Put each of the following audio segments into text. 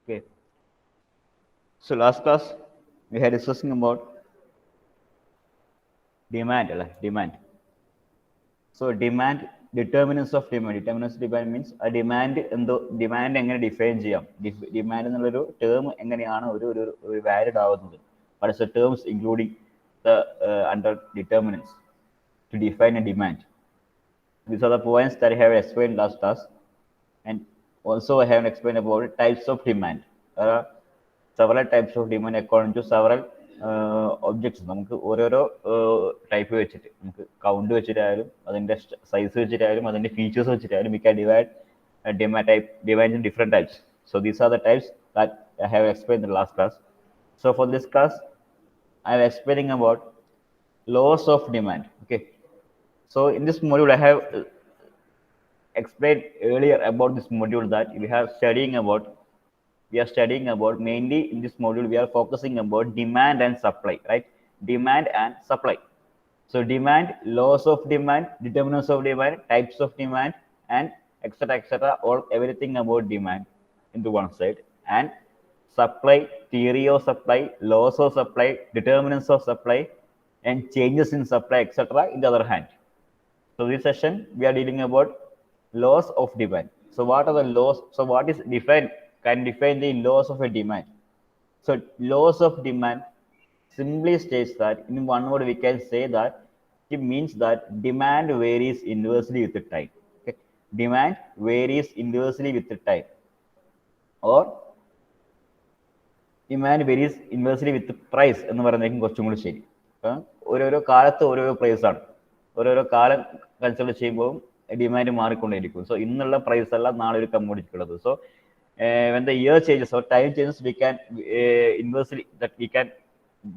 Okay. So last class we had discussing about demand. So demand, determinants of demand. Determinants of demand means a demand എങ്ങനെ define ചെയ്യാം. Demand എന്നുള്ളൊരു term എങ്ങനെയാണ് ഒരു valid ആവുന്നത്. What is the terms including the under determinants to define a demand. These are the points that I have explained last class, and also I have explained about types of demand. There are several types of demand according to several objects. നമുക്ക് ഓരോരോ type വെച്ചിട്ട് നമുക്ക് count വെച്ചിട്ടായാലും അതിൻ്റെ size വെച്ചിട്ടായാലും അതിൻ്റെ features വെച്ചിട്ടായാലും we can divide demand in different types. So these are the types that I have explained in the last class. So for this class I am explaining about laws of demand. Okay, so in this module I have explained earlier about this module that we are studying about mainly in this module we are focusing about demand and supply, right? Demand and supply. So demand, laws of demand, determinants of demand, types of demand, and etc., all everything about demand into one side, and supply, theory of supply, laws of supply, determinants of supply, and changes in supply, etc., in the other hand. So this session we are dealing about laws of demand. So what are the laws? So what is defined? Can define the laws of a demand. So laws of demand simply states that in one word we can say that it means that demand varies inversely with the time. Okay? Demand varies inversely with the time, or demand varies inversely with the price എന്ന് പറയുന്നതായിരിക്കും കുറച്ചും കൂടി ശരി. ഓരോരോ കാലത്ത് ഓരോരോ price ആണ്. ഓരോരോ കാലം കൺസിഡർ ചെയ്യുമ്പോൾ ഡിമാൻഡ് മാറിക്കൊണ്ടേയിരിക്കും. സോ ഇന്നുള്ള പ്രൈസ് അല്ല നാളെ ഒരു കമ്മോഡിറ്റി ഉള്ളത്. So when the year changes or time changes, we can inversely that we can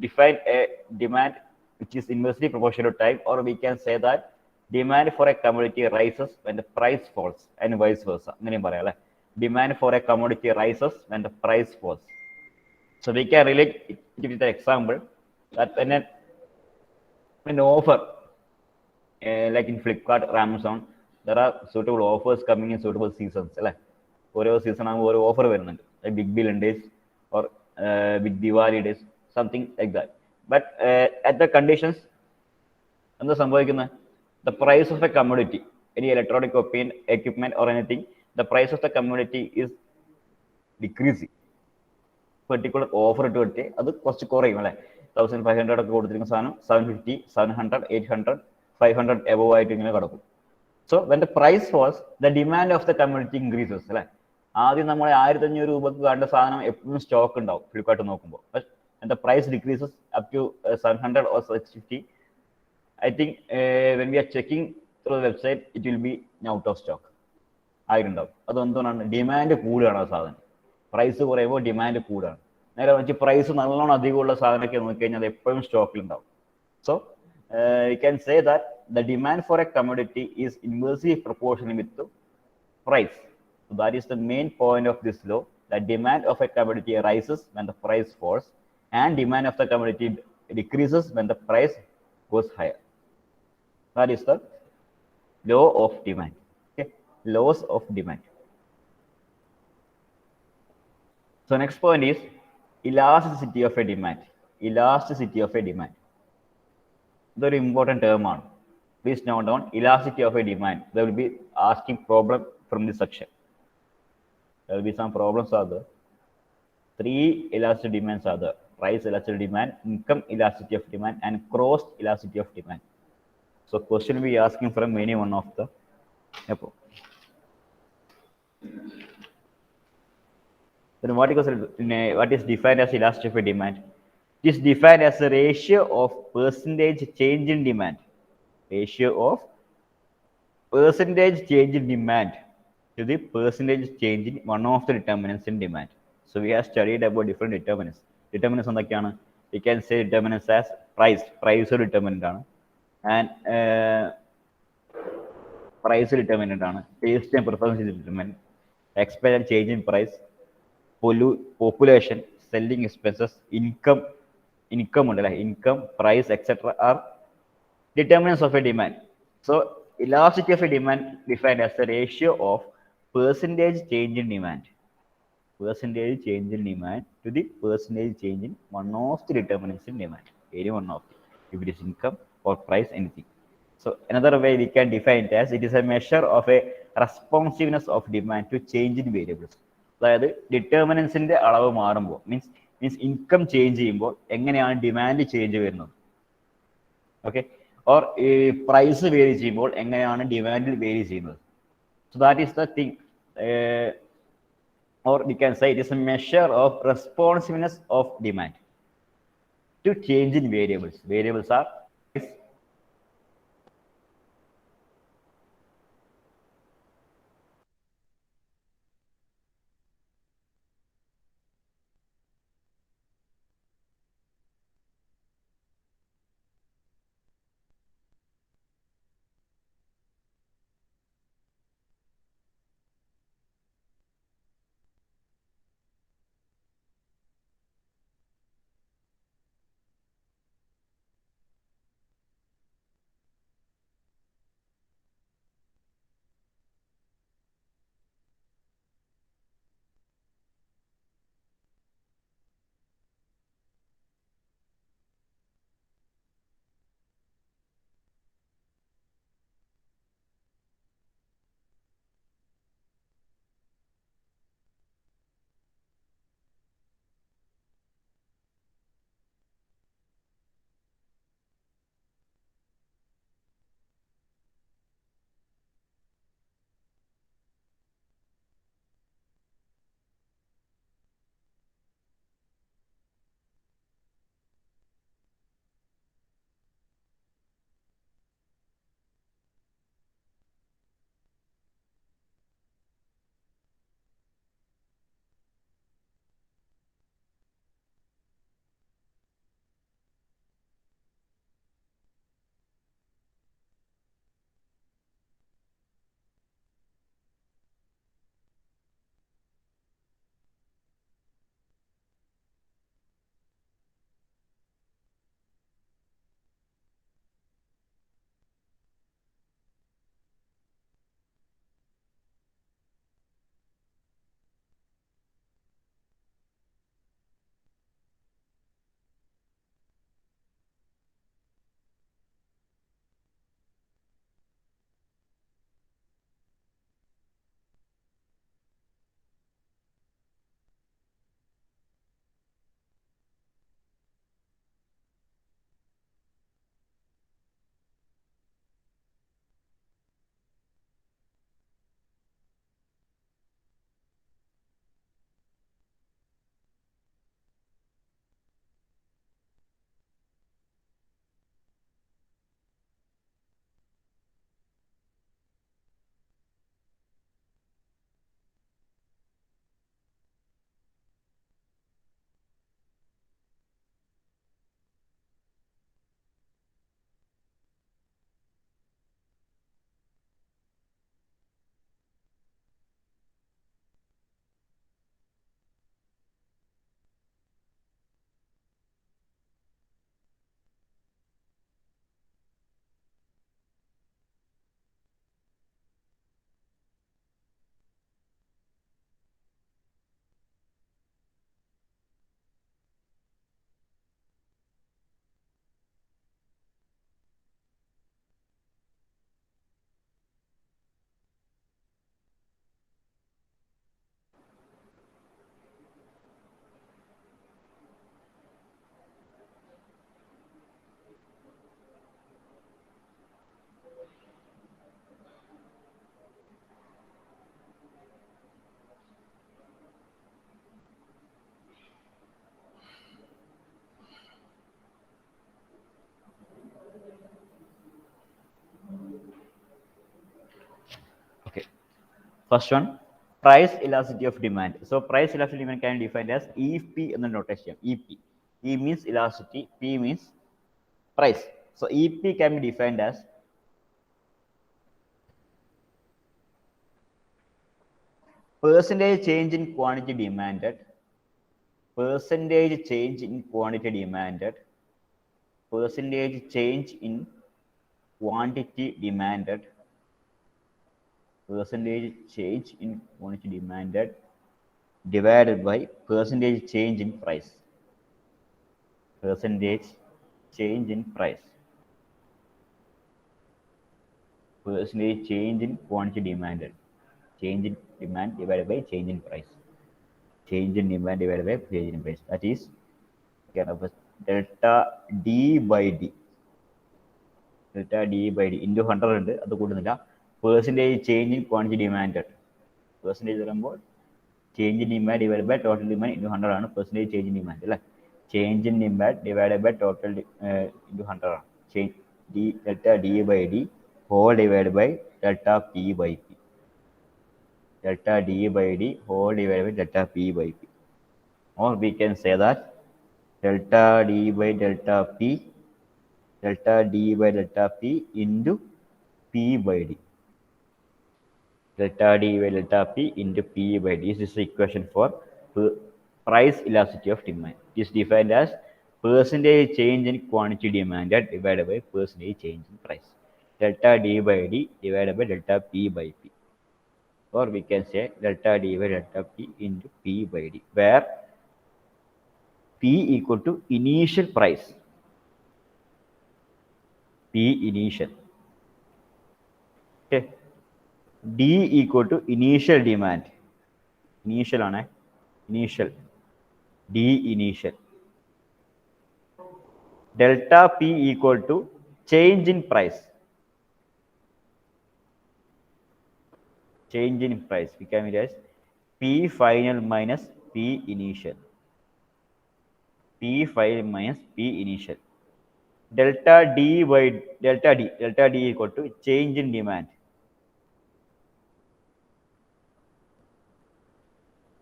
define a demand which is inversely proportional to time, or we can say that demand for a commodity rises when the price falls and vice versa. അങ്ങനെയും പറയാം അല്ലെ. Demand for a commodity rises when the price falls. So we can relate it with the example that when an offer like in Flipkart or Amazon, there are suitable offers coming in suitable seasons. ഓരോ season ആകുമ്പോൾ ഓരോ offer വരുന്നുണ്ട്. Big billion days or big Diwali days, something like that. But at the conditions എന്താ സംഭവിക്കുന്നത്? The price of a commodity, any electronic equipment or anything, the price of the commodity is decreasing. Particular offer ഇട്ട് കൊടുത്ത് അത് കുറച്ച് കുറയും അല്ലെ. 1500 ഒക്കെ കൊടുത്തിരിക്കുന്ന സാധനം 750, 700, 800, 500 എബോവ് ആയിട്ട് ഇങ്ങനെ കിടക്കും. So when the price falls, the demand of the commodity increases. അല്ലെ, ആദ്യം നമ്മൾ 1500 രൂപക്ക് കണ്ട സാധനം എപ്പോഴും സ്റ്റോക്ക് ഉണ്ടാവും ഫ്ലിപ്കാർട്ട് നോക്കുമ്പോൾ. But when the price decreases up to 700 or 650, I think when we are checking through the website, it will be out of stock ആയിട്ടുണ്ടാവും. അതെന്തുകൊണ്ടാണ്? ഡിമാൻഡ് കൂടുകയാണ് ആ സാധനം. പ്രൈസ് കുറയുമ്പോൾ ഡിമാൻഡ് കൂടുകയാണ്. നേരെ വെച്ച് പ്രൈസ് നല്ലോണം അധികമുള്ള സാധനമൊക്കെ നോക്കിക്കഴിഞ്ഞാൽ അത് എപ്പോഴും സ്റ്റോക്കിലുണ്ടാവും. So you can say that the demand for a commodity is inversely proportional with the price. So that is the main point of this law, that demand of a commodity rises when the price falls, and demand of the commodity decreases when the price goes higher. That is the law of demand. Okay, laws of demand. So next point is elasticity of a demand. Elasticity of a demand. ഇതൊരു important term ആണ്. Please note down elasticity of a demand. There will be asking problem from this section. There will be some problems are there. 3 elastic demands are there: price elasticity demand, income elasticity of demand, and cross elasticity of demand. So question will be asking from any one of the above. Then what is defined as elasticity of a demand? It is defined as a ratio of percentage change in demand. Ratio of percentage change in demand to the percentage change in one of the determinants in demand. So we have studied about different determinants. Determinants എന്തൊക്കെയാണ്? We can say determinants as price. Price ഒരു determinant ആണ്. And price determinant ആണ്. Taste and preference determinant. Expect and change in price. Population, selling expenses, income, price, etc. are determinants of a demand. So elasticity of a demand defined as the ratio of percentage change in demand percentage change in demand to the percentage change in one of the determinants in demand, any one of it, if it is income or price, anything. So another way we can define it as it is a measure of a responsiveness of demand to change in variables. അതായത് ഡിറ്റർമിനൻസിന്റെ അളവ് മാറുമ്പോൾ means income change ചെയ്യുമ്പോൾ എങ്ങനെയാണ് demand change വരുന്നത്, okay, or price vary ചെയ്യുമ്പോൾ എങ്ങനെയാണ് ഡിമാൻഡിൽ vary ചെയ്യുന്നത്. So that is the thing, or we can say it is a measure of responsiveness of demand to change in variables. Variables are okay. First one, price elasticity of demand. So price elasticity demand can be defined as EP in the notation. EP. E means elasticity, P means price. So EP can be defined as percentage change in quantity demanded, percentage change in quantity demanded, percentage change in quantity demanded, percentage change in quantity demanded, divided by percentage change in price. Percentage change in price. Percentage change in quantity demanded. Change in demand divided by change in price. Change in demand divided by change in price. That is delta D by D. Delta D by D into 100 ഉണ്ട് അത് കൂടുന്നില്ല. Percentage change in quantity demanded. Percentage പറയുമ്പോൾ change in demand divided by total demand into 100 ആണ് percentage change in demand അല്ലേ. Change in demand divided by total into 100 ആണ്. Change delta D by D whole divided by delta P by P. Delta D by D whole divided by delta P by P. Or we can say that delta D by delta P delta P into P by D. Delta D by delta P into P by D. This is the equation for price elasticity of demand. It is defined as percentage change in quantity demanded divided by percentage change in price. Delta D by D divided by delta P by P. Or we can say delta D by delta P into P by D, where P equal to initial price. P initial. Okay. D equal to initial demand. Initial ആണ് initial. D initial. Delta P equal to change in price. Change in price become it as P final minus P initial. P final minus P initial. Delta D by delta D equal to change in demand.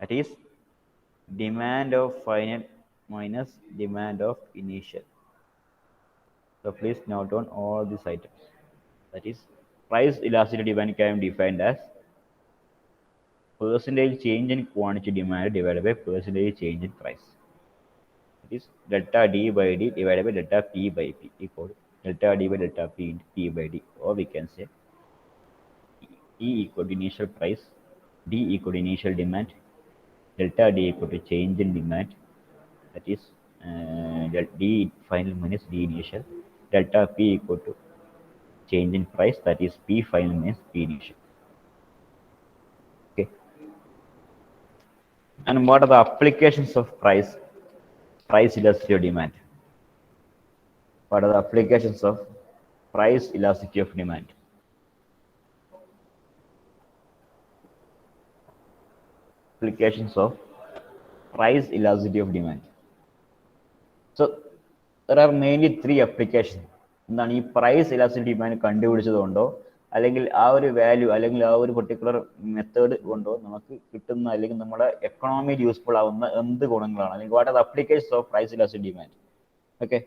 That is demand of final minus demand of initial. So please note down all these items. That is price elasticity demand can be defined as percentage change in quantity demand divided by percentage change in price. It is delta D by D divided by delta P by P equal to delta D by delta P into P by D. Or we can say E equal to initial price, D equal to initial demand, delta D equal to change in demand. That is D final minus D initial. Delta P equal to change in price. That is P final minus P initial. Okay. And what are the applications of price elasticity of demand? What are the applications of price elasticity of demand? Applications of price elasticity of demand. So there are mainly three applications. എന്താണ് ഈ price elasticity demand കണ്ടുപിടിച്ചത് കൊണ്ടോ അല്ലെങ്കിൽ ആ ഒരു value അല്ലെങ്കിൽ ആ ഒരു പെർട്ടിക്കുലർ മെത്തേഡ് കൊണ്ടോ നമുക്ക് കിട്ടുന്ന അല്ലെങ്കിൽ നമ്മുടെ എക്കണോമിയിൽ യൂസ്ഫുൾ ആവുന്ന എന്ത് ഗുണങ്ങളാണ് അല്ലെങ്കിൽ what are the applications of price elasticity demand? Okay,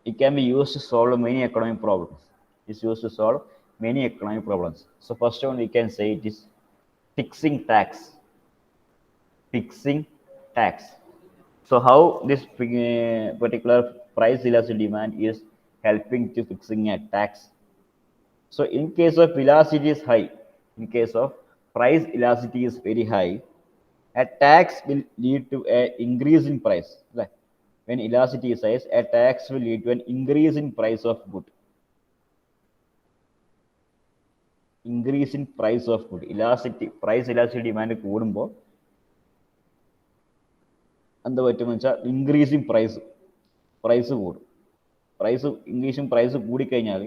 it can be used to solve many economic problems. It's used to solve many economic problems. So first one we can say it is fixing tax. Fixing tax. So how this particular price elasticity demand is helping to fixing a tax? So in case of elasticity is high, in case of price elasticity is very high, a tax will lead to an increase in price. Right? When elasticity is high, a tax will lead to an increase in price of good. Increase in price of good. Price elasticity demand കൂടുമ്പോൾ എന്താ പറ്റുമെന്ന് വെച്ചാൽ increasing price കൂടും. Increasing price കൂടിക്കഴിഞ്ഞാൽ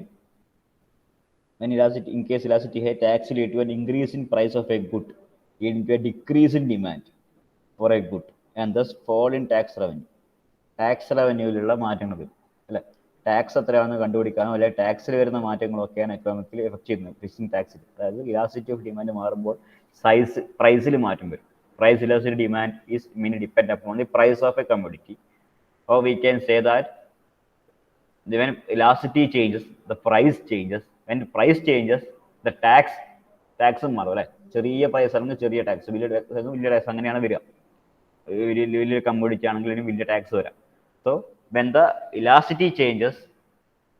when elasticity, in case elasticity high, tax lead to an increase in price of a good, leading to a decrease in demand for a good and thus fall in tax revenue. Tax റവന്യൂവിലുള്ള മാറ്റങ്ങൾ വരും അല്ലെ. Tax എത്രയാണെന്ന് കണ്ടുപിടിക്കാനോ അല്ലെങ്കിൽ ടാക്സിൽ വരുന്ന മാറ്റങ്ങളൊക്കെയാണ് എക്കണോമിക്കലി എഫക്ട് ചെയ്യുന്നത് ഫിക്സിംഗ് ടാക്സിൽ. അതായത് ഇലാസ്റ്റിസിറ്റി ഓഫ് ഡിമാൻഡ് മാറുമ്പോൾ പ്രൈസിൽ മാറ്റം വരും. Price elasticity demand is mainly depend upon the price of a commodity. Or we can say that when elasticity changes, the price changes. When the price changes, the tax മാറും അല്ലെ. ചെറിയ price ആണെങ്കിൽ ചെറിയ tax, വലിയ tax അങ്ങനെയാണ് വരിക. വലിയ commodity ആണെങ്കിലും വലിയ ടാക്സ് വരാം. So when the elasticity changes,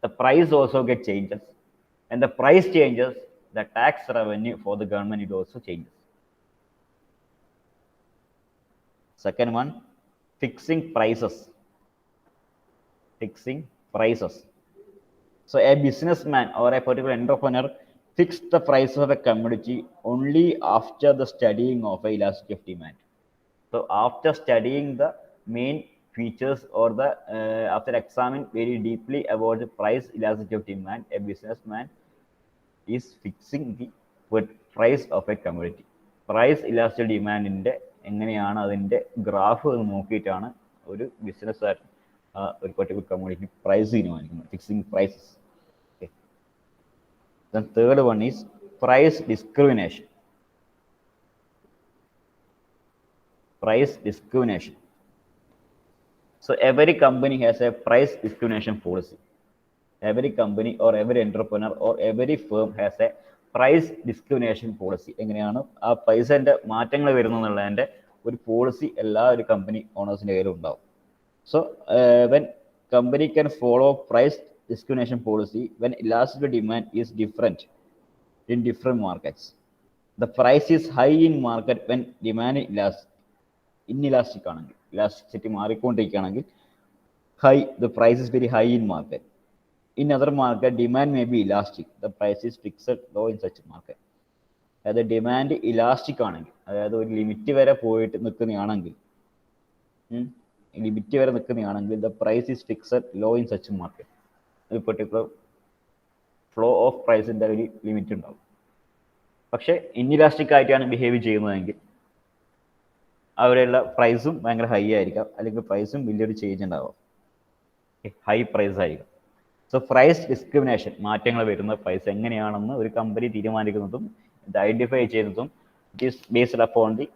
the price also get changes. When the price changes, the tax revenue for the government it also changes. Second one, fixing prices. Fixing prices. So a businessman or a particular entrepreneur fixed the price of a commodity only after the studying of a elasticity of demand. So after studying the main features or the after examining very deeply about the price elasticity of demand, a businessman is fixing the price of a commodity. Price elastic ഡിമാൻഡിൻ്റെ എങ്ങനെയാണ് അതിൻ്റെ graph എന്ന് നോക്കിയിട്ടാണ് ഒരു ബിസിനസ്സുകാരൻ ഒരു particular commodity price തീരുമാനിക്കുന്നത്, fixing prices. Then third one is price discrimination. Price discrimination. So every company has a price discrimination policy. Every company or every entrepreneur or every firm has a price discrimination policy. എങ്ങനെയാണ് ആ പൈസൻ്റെ മാറ്റങ്ങൾ വരുന്നു എന്നുള്ളതിൻ്റെ ഒരു policy എല്ലാ ഒരു company ഓണേഴ്സിൻ്റെ കയ്യിലും ഉണ്ടാവും. So when company can follow price discrimination policy when elastic demand is different in different markets. The price is high in market when demand inelastic ആണെങ്കിൽ, elasticity മാറിക്കൊണ്ടിരിക്കുകയാണെങ്കിൽ high, the price is very high in market. In other market, demand may be elastic. The price is fixed low in such market. അതായത് demand elastic ആണെങ്കിൽ, അതായത് ഒരു limit വരെ പോയിട്ട് നിൽക്കുന്നതാണെങ്കിൽ, limit വരെ നിൽക്കുന്നതാണെങ്കിൽ the price is fixed low in such market. ഒരു പെർട്ടിക്കുലർ ഫ്ലോ ഓഫ് പ്രൈസിൻ്റെ ഒരു ലിമിറ്റ് ഉണ്ടാവും. പക്ഷേ ഇൻഇലാസ്റ്റിക് ആയിട്ടാണ് ബിഹേവ് ചെയ്യുന്നതെങ്കിൽ അവിടെയുള്ള പ്രൈസും ഭയങ്കര ഹൈ ആയിരിക്കാം, അല്ലെങ്കിൽ പ്രൈസും വലിയൊരു ചേഞ്ച് ഉണ്ടാവാം, ഹൈ പ്രൈസ് ആയിരിക്കും. സോ പ്രൈസ് ഡിസ്ക്രിമിനേഷൻ, മാറ്റങ്ങൾ വരുന്ന പ്രൈസ് എങ്ങനെയാണെന്ന് ഒരു കമ്പനി തീരുമാനിക്കുന്നതും ഇത് ഐഡൻറ്റിഫൈ ചെയ്യുന്നതും it is based upon the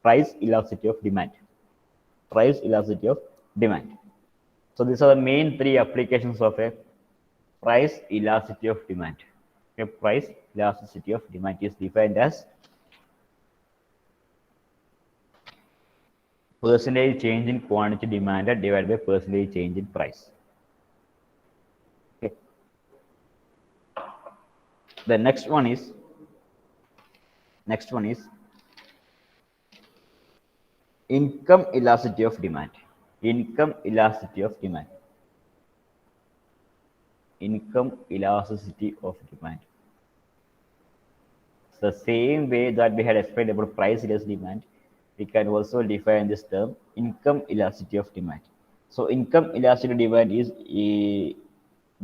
price elasticity of demand. Price elasticity of demand. So these are the main three applications of a price elasticity of demand. Okay, price elasticity of demand is defined as percentage change in quantity demanded divided by percentage change in price. Okay. The next one is income elasticity of demand. Income elasticity of demand. Income elasticity of demand. It's the same way that we had explained about price elasticity demand, we can also define this term income elasticity of demand. So income elasticity demand is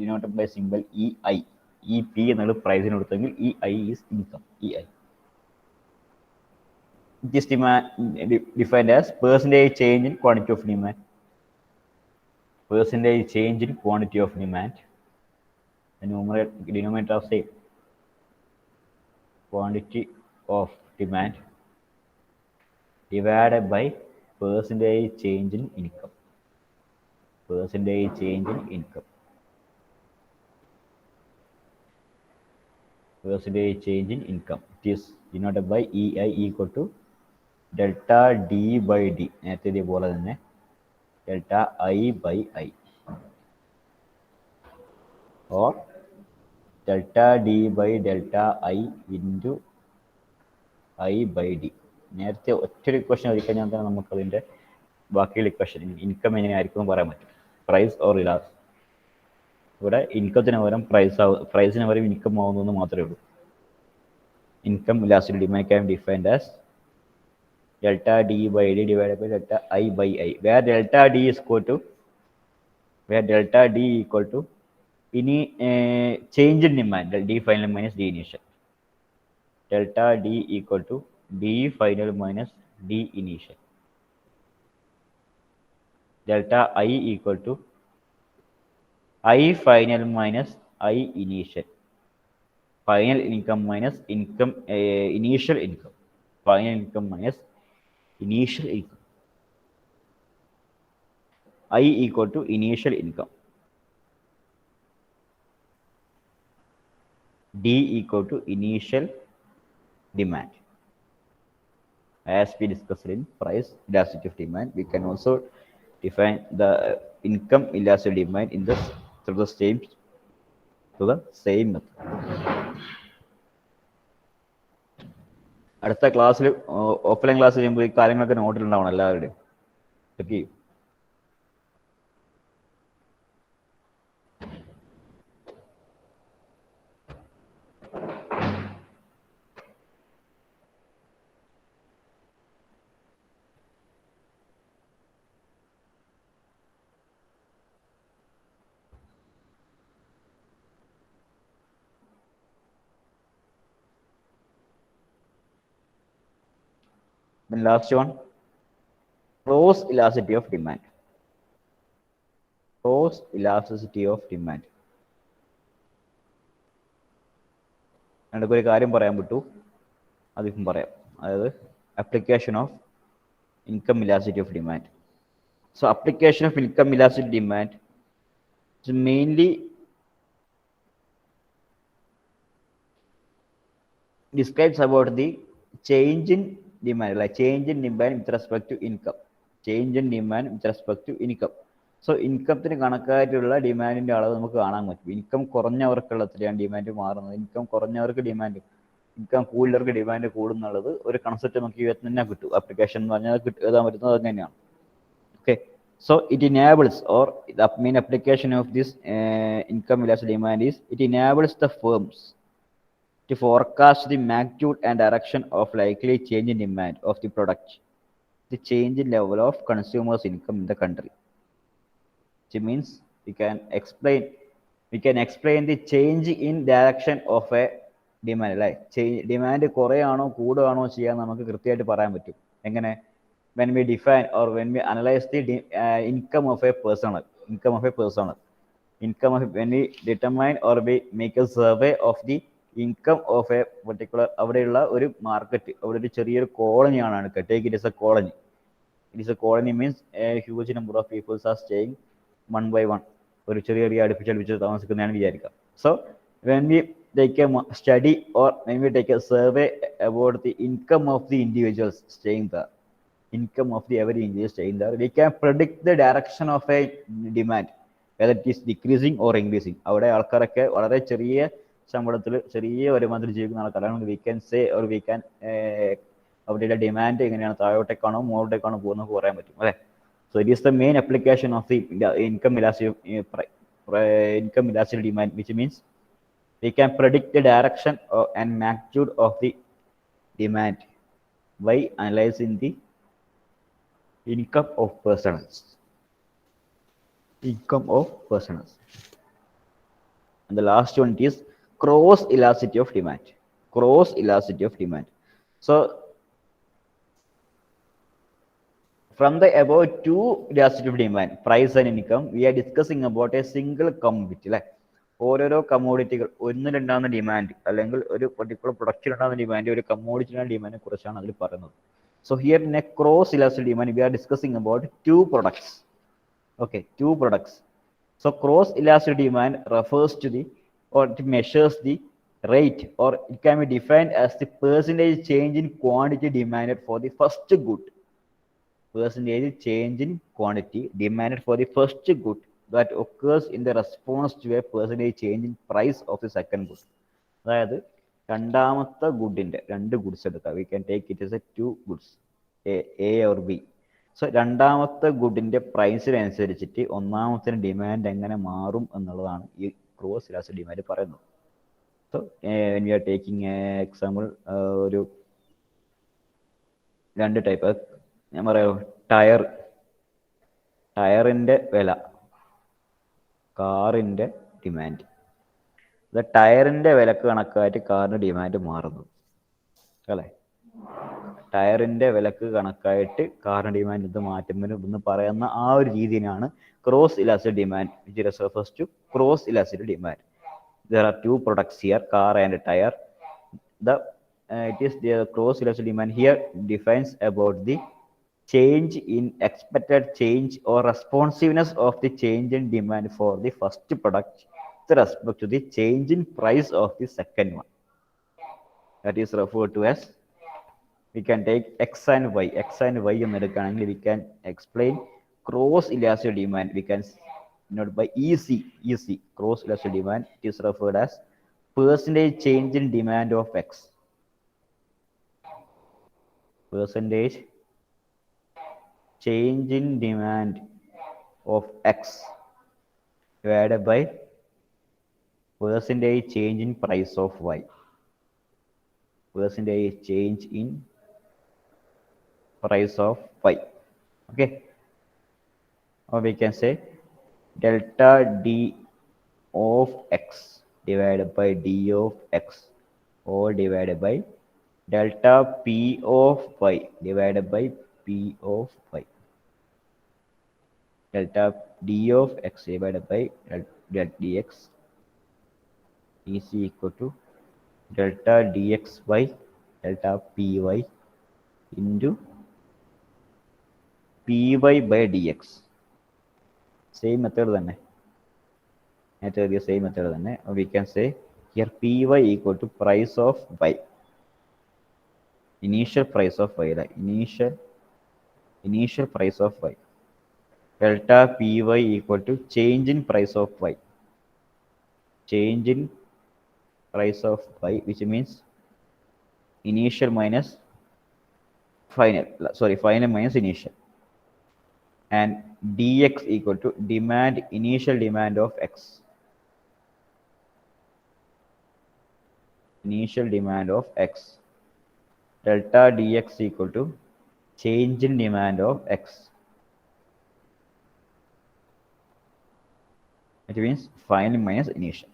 denoted by symbol EI. EP എന്നുള്ള പ്രൈസിന് കൊടുത്തെങ്കിൽ EI is income. EI. It is defined as percentage change in quantity of demand. Percentage change in quantity of demand. The denominator of same. Quantity of demand divided by percentage change in income. Percentage change in income. Percentage change in income. It is denoted by EI equal to delta D by D. നേരത്തെ ഇതേപോലെ തന്നെ delta I by I or delta D by delta I into I by D. നേരത്തെ ഒറ്റൊരു equation എഴുതി കഴിഞ്ഞാൽ തന്നെ നമുക്കതിൻ്റെ ബാക്കിയുള്ള ഇക്വേഷൻ ഇൻകം എങ്ങനെയായിരിക്കും എന്ന് പറയാൻ പറ്റും. പ്രൈസ് ഓർ ഇലാസ്. ഇവിടെ ഇൻകത്തിന് പകരം പ്രൈസിന് പകരം ഇൻകം ആവുന്നതെന്ന് മാത്രമേ ഉള്ളൂ. Income elastic demand can defined as delta D by D divided by delta I by I, where delta D is equal to change in demand, D final minus D initial. Delta D equal to D final minus D initial. Delta I equal to I final minus I initial. Final income minus income initial income. Final income minus initial income. I equal to initial income. D equal to initial demand. As we discussed in price elasticity of demand, we can also define the income elasticity demand in this through the same method. അടുത്ത ക്ലാസ്സിൽ offline class ചെയ്യുമ്പോൾ ഈ കാര്യങ്ങളൊക്കെ നോട്ടിലുണ്ടാവണം എല്ലാവരുടെയും. Check ചെയ്യും. Then last one, cross elasticity of demand. Cross elasticity of demand. എന്നിട്ട് ഒരു കാര്യം പറയാൻ വിട്ടു, അതിപ്പം പറയാം. അതായത് application of income elasticity of demand. So application of income elasticity demand is mainly describes about the change in demand, like change in demand with respect to income. Change in demand with respect to income. So ഇൻകത്തിന് കണക്കായിട്ടുള്ള ഡിമാൻഡിൻ്റെ അളവ് നമുക്ക് കാണാൻ പറ്റും. Income കുറഞ്ഞവർക്കുള്ള എത്രയാണ് demand മാറുന്നത്, ഇൻകം കുറഞ്ഞവർക്ക് ഡിമാൻഡ്, ഇൻകം കൂടുതലവർക്ക് ഡിമാൻഡ് കൂടുന്നുള്ളത് ഒരു കൺസെപ്റ്റ് നമുക്ക് ഇതിനകത്ത് തന്നെ കിട്ടും. ആപ്ലിക്കേഷൻ എന്ന് പറഞ്ഞാൽ എഴുതാൻ പറ്റുന്നത് അത് തന്നെയാണ്. Okay, so it enables, or the main application of this income elastic demand is it enables the firms to forecast the magnitude and direction of likely change in demand of the product, the change in level of consumers' income in the country. Which means we can explain the change in direction of a demand. Like demand കുറയാണോ കൂടുകയാണോ ചെയ്യാൻ നമുക്ക് കൃത്യമായിട്ട് പറയാൻ പറ്റും. എങ്ങനെ? when we define or when we analyze the income of a personal, when we determine or we make a survey of the income of a particular, അവിടെയുള്ള ഒരു മാർക്കറ്റ്, അവിടെ ഒരു ചെറിയൊരു കോളനിയാണ്. Take it is a colony. It is a colony means a huge number of people are staying one by one. ഒരു ചെറിയ അടുപ്പിച്ച് താമസിക്കുന്നതാണ് വിചാരിക്കുക. So when we take a study or when we take a survey about the income of the individuals staying there, income of the every individual staying there, we can predict the direction of a demand, whether it is decreasing or increasing. അവിടെ ആൾക്കാരൊക്കെ വളരെ ചെറിയ ശമ്പളത്തിൽ ചെറിയ വരുമാനത്തിൽ ജീവിക്കുന്ന ആൾക്കാരാണ്. we can say or we can അവരുടെ ഡിമാൻഡ് എങ്ങനെയാണ്, താഴോട്ടേക്കാണോ മുകളിലോട്ടേക്കാണോ പോകുന്നത് പറയാൻ പറ്റും, അല്ലേ? So it is the main application of the income elastic demand, which means we can predict the direction and magnitude of the demand by analyzing the income of persons. And the last one is cross elasticity of demand. So from the above two elasticity of demand, price and income, we are discussing about a single commodity. Like ഓരോരോ കമ്മോഡിറ്റികൾ ഒന്നിലുണ്ടാകുന്ന demand, അല്ലെങ്കിൽ ഒരു particular പ്രൊഡക്റ്റിലുണ്ടാകുന്ന demand, ഒരു കമ്മോഡിറ്റിയുടെ ഡിമാൻഡിനെ കുറിച്ചാണ് അതിൽ പറയുന്നത്. So here in a cross elastic demand, we are discussing about two products. Okay, two products. So cross elastic demand refers to the, or it measures the rate, or it can be defined as the percentage change in quantity demanded for the first good. Percentage change in quantity demanded for the first good that occurs in the response to a percentage change in price of the second good. അതായത് രണ്ടാമത്തെ ഗുഡിൻ്റെ, രണ്ട് goods എടുക്കുക. We can take it as a two goods, A or B. So രണ്ടാമത്തെ ഗുഡിൻ്റെ പ്രൈസിനനുസരിച്ചിട്ട് ഒന്നാമത്തിന് demand എങ്ങനെ മാറും എന്നുള്ളതാണ് ഈ ക്രോസ് ഇലാസ്റ്റിക് ഡിമാൻഡ് പറയുന്നത്. So when we are taking example, ഒരു രണ്ട് ടൈപ്പ് ഞാൻ പറയാം. ടയറിൻ്റെ വില, കാറിൻ്റെ ഡിമാൻഡ്. ടയറിൻ്റെ വിലക്ക് കണക്കായിട്ട് കാറിൻ്റെ ഡിമാൻഡ് മാറുന്നത്, അല്ലേ? ടയറിൻ്റെ വിലക്ക് കണക്കായിട്ട് കാറിൻ്റെ ഡിമാൻഡ് ഇത് മാറ്റുന്നതിന് എന്ന് പറയുന്ന ആ ഒരു രീതിയാണ് cross elastic demand, which refers to cross elastic demand. There are two products here, car and tire. It is the cross elastic demand here defines about the change in expected change or responsiveness of the change in demand for the first product with respect to the change in price of the second one. That is referred to as, we can take x and y എന്ന് എടുക്കുകയാണെങ്കിൽ we can explain cross elastic demand. We can note by EC, cross elastic demand. It is referred as percentage change in demand of x. percentage change in demand of X divided by percentage change in price of Y. Percentage change in price of Y. Okay. Or we can say delta D of X divided by D of X, or divided by delta P of Y divided by P of Y. Delta D of X divided by delta dx is equal to delta dx by delta Py into Py by dx. Same method തന്നെ. Same method തന്നെ. We can say here Py equal to price of Y. Initial price of Y. Initial price of Y. Delta Py equal to change in price of Y. Change in price of Y, which means initial minus final. Sorry, final minus initial. And dx equal to initial demand of X. Initial demand of X. Delta dx equal to change in demand of X. It means final minus initial.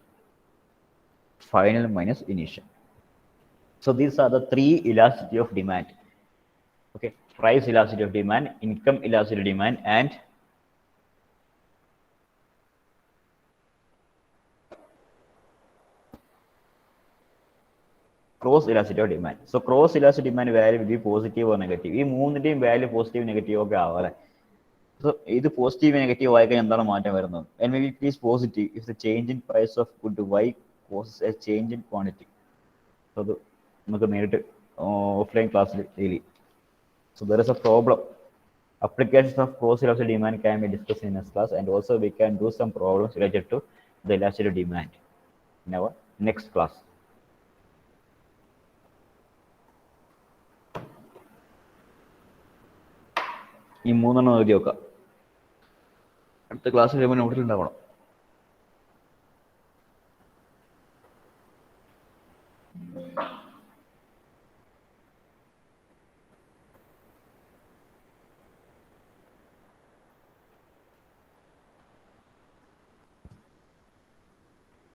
Final minus initial. So these are the three elasticity of demand. Okay, price elasticity of demand, income elasticity of demand, and cross elasticity of demand. So cross elasticity demand value will be positive or negative. ഈ മൂന്നിന്റെയും value positive negative ഒക്കെ ആവാം അല്ലേ. So ഇത് positive negative ആയി കഴിഞ്ഞാൽ എന്താണ് മാറ്റം വരുന്നത്? And maybe it is positive if the change in price of good Y causes a change in quantity. So അത് നമുക്ക് നേരിട്ട് ഓഫ്ലൈൻ ക്ലാസ്സിൽ daily. So there is a problem. Applications of cross elasticity demand can be discussed in this class, and also we can do some problems related to the elasticity demand in our next class. ഈ മൂന്നെണ്ണം എഴുതി വെക്കാം. അടുത്ത ക്ലാസ്സിൽ വരുമ്പോൾ നോട്ടിലുണ്ടാവണം.